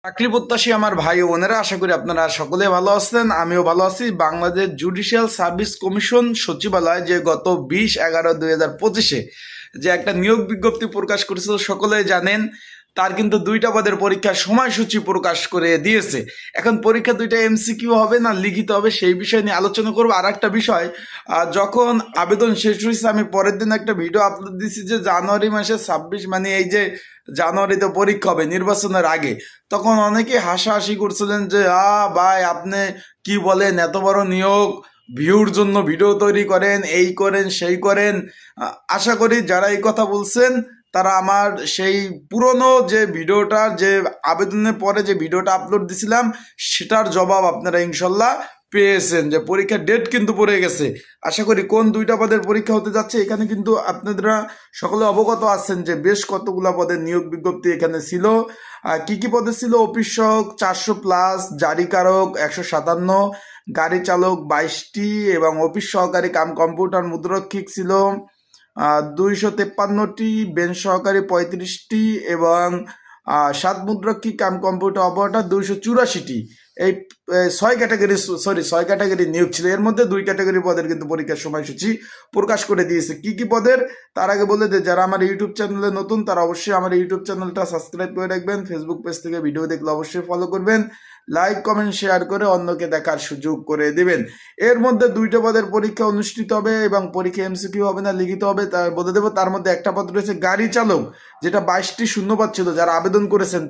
চাকরি প্রত্যাশী আমার ভাই ও বোনেরা, আশা করি আপনারা সকলে ভালো আছেন। আমিও ভালো আছি। বাংলাদেশ জুডিশিয়াল সার্ভিস কমিশন সচিবালয় যে গত 20/11/2025 যে একটা নিয়োগ বিজ্ঞপ্তি প্রকাশ করেছিল সকলেই জানেন। তার কিন্তু দুইটা পদের পরীক্ষার সময়সূচি প্রকাশ করে দিয়েছে। এখন পরীক্ষা দুইটা এমসিকিউ হবে না লিখিত হবে, সেই বিষয় নিয়ে আলোচনা করবো। আর একটা বিষয়, যখন আবেদন শেষ হয়েছে আমি পরের দিন একটা ভিডিও আপলোড দিয়েছি যে জানুয়ারি মাসে 26, মানে এই যে জানুয়ারিতে পরীক্ষা হবে নির্বাচনের আগে। তখন অনেকে হাসাহাসি করছিলেন যে ভাই আপনি কি বলেন, এত বড় নিয়োগ, ভিউর জন্য ভিডিও তৈরি করেন, এই করেন সেই করেন। আশা করি যারা এই কথা বলছেন তারা আমার সেই পুরনো যে ভিডিওটার যে আবেদনের পরে যে ভিডিওটা আপলোড দিছিলাম সেটার জবাব আপনারা ইনশাল্লাহ পেয়েছেন। যে পরীক্ষার ডেট কিন্তু পড়ে গেছে। আশা করি কোন দুইটা পদের পরীক্ষা হতে যাচ্ছে এখানে কিন্তু আপনারা সকলে অবগত আছেন যে বেশ কতগুলা পদের নিয়োগ বিজ্ঞপ্তি এখানে ছিল। কি কি পদে ছিল? অফিস সহক 400+, জারিকারক 157, গাড়ি চালক 22টি এবং অফিস সহকারী কাম কম্পিউটার মুদ্রক্ষিক ছিল 253টি, বেঞ্চ সহকারী 35টি এবং সাত মুদ্রক্ষিক কাম কম্পিউটার অপারেটর 284টি। এই 6 ক্যাটাগরি নিয়োগ ছিল। এর মধ্যে 2 ক্যাটাগরি পদের কিন্তু পরীক্ষার সময়সূচি প্রকাশ করে দিয়েছে। কি কি পদের তার আগে বলে দে, যারা আমার ইউটিউব চ্যানেলে নতুন তারা অবশ্যই আমার ইউটিউব চ্যানেলটা সাবস্ক্রাইব করে রাখবেন। ফেসবুক পেজ থেকে ভিডিও দেখলে অবশ্যই ফলো করবেন। লাইক কমেন্ট শেয়ার করে অন্যকে দেখার সুযোগ করে দেবেন। এর মধ্যে 2টা পদের পরীক্ষা অনুষ্ঠিত হবে এবং পরীক্ষা এমসিকিউ হবে না লিখিত হবে, তা বলে দেবো। তার মধ্যে একটা পদ রয়েছে গাড়ি চালক, যেটা 22টি শূন্যপদ ছিল। যারা আবেদন করেছেন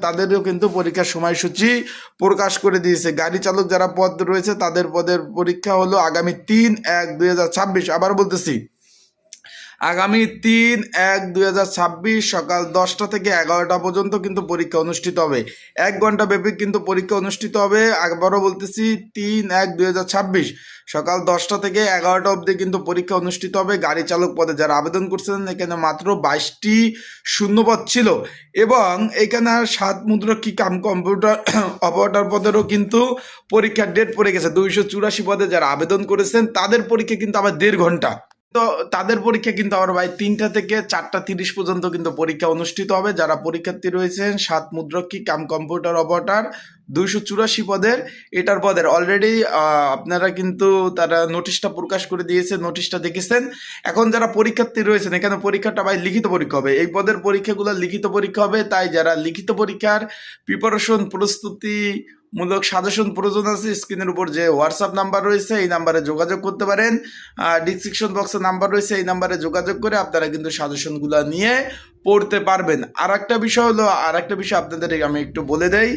তাদেরও কিন্তু পরীক্ষার সময়সূচি প্রকাশ করে দিয়েছে। গাড়ি চালক যারা পদ রয়েছে তাদের পদের পরীক্ষা হলো আগামী 3/1/2026। আবার বলতেছি, আগামী 3/1/2026 সকাল 10টা থেকে 11টা পর্যন্ত কিন্তু পরীক্ষা অনুষ্ঠিত হবে। 1 ঘন্টা ব্যাপী কিন্তু পরীক্ষা অনুষ্ঠিত হবে। আবারও বলতেছি, 3/1/2026 সকাল 10টা থেকে 11টা অবধি কিন্তু পরীক্ষা অনুষ্ঠিত হবে। গাড়ি চালক পদে যারা আবেদন করছেন এখানে মাত্র 22টি শূন্যপদ ছিল এবং এখানে 7 মুদ্রক্ষী কাম কম্পিউটার অপারেটর পদেরও কিন্তু পরীক্ষার ডেট পড়ে গেছে। 284 পদে যারা আবেদন করেছেন তাদের পরীক্ষা কিন্তু আবার 1.5 ঘন্টা। তো তাদের পরীক্ষা কিন্তু আবার ভাই 3টা থেকে 4টা 30 পর্যন্ত কিন্তু পরীক্ষা অনুষ্ঠিত হবে। যারা পরীক্ষার্থী রয়েছেন 7 মুদ্রক্ষী কাম কম্পিউটার অপারেটর 284 পদের, এটার পদের অলরেডি আপনারা কিন্তু তারা নোটিশটা প্রকাশ করে দিয়েছে, নোটিশটা দেখেছেন। এখন যারা পরীক্ষার্থী রয়েছেন এখানে পরীক্ষাটা ভাই লিখিত পরীক্ষা হবে। এই পদের পরীক্ষাগুলো লিখিত পরীক্ষা হবে। তাই যারা লিখিত পরীক্ষার প্রিপারেশন প্রস্তুতি মূলক সাজেশন প্রয়োজন আছে, স্ক্রিনের উপর যে হোয়াটসঅ্যাপ নাম্বার রয়েছে এই নাম্বারে যোগাযোগ করতে পারেন। ডিসক্রিপশন বক্সে নাম্বার রয়েছে, এই নাম্বারে যোগাযোগ করে আপনারা কিন্তু সাজেশনগুলো নিয়ে পড়তে পারবেন। আর একটা বিষয় আপনাদের আমি একটু বলে দেই।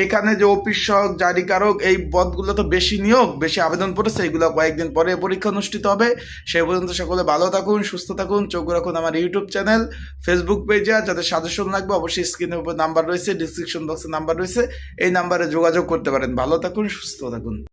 এখানে যে অফিস সহক, জারিকারক এই পদগুলো তো বেশি নিয়োগ, বেশি আবেদন পড়েছে। এগুলো কয়েকদিন পরে পরীক্ষা অনুষ্ঠিত হবে। সেই পর্যন্ত সকলে ভালো থাকুন, সুস্থ থাকুন, চোখ রাখুন আমার ইউটিউব চ্যানেল, ফেসবুক পেজে। আর যাদের সাজেশন লাগবে অবশ্যই স্ক্রিনের উপর নাম্বার রয়েছে, ডিসক্রিপশন বক্সে নাম্বার রয়েছে, এই নাম্বারে যোগাযোগ করতে পারেন। ভালো থাকুন, সুস্থ থাকুন।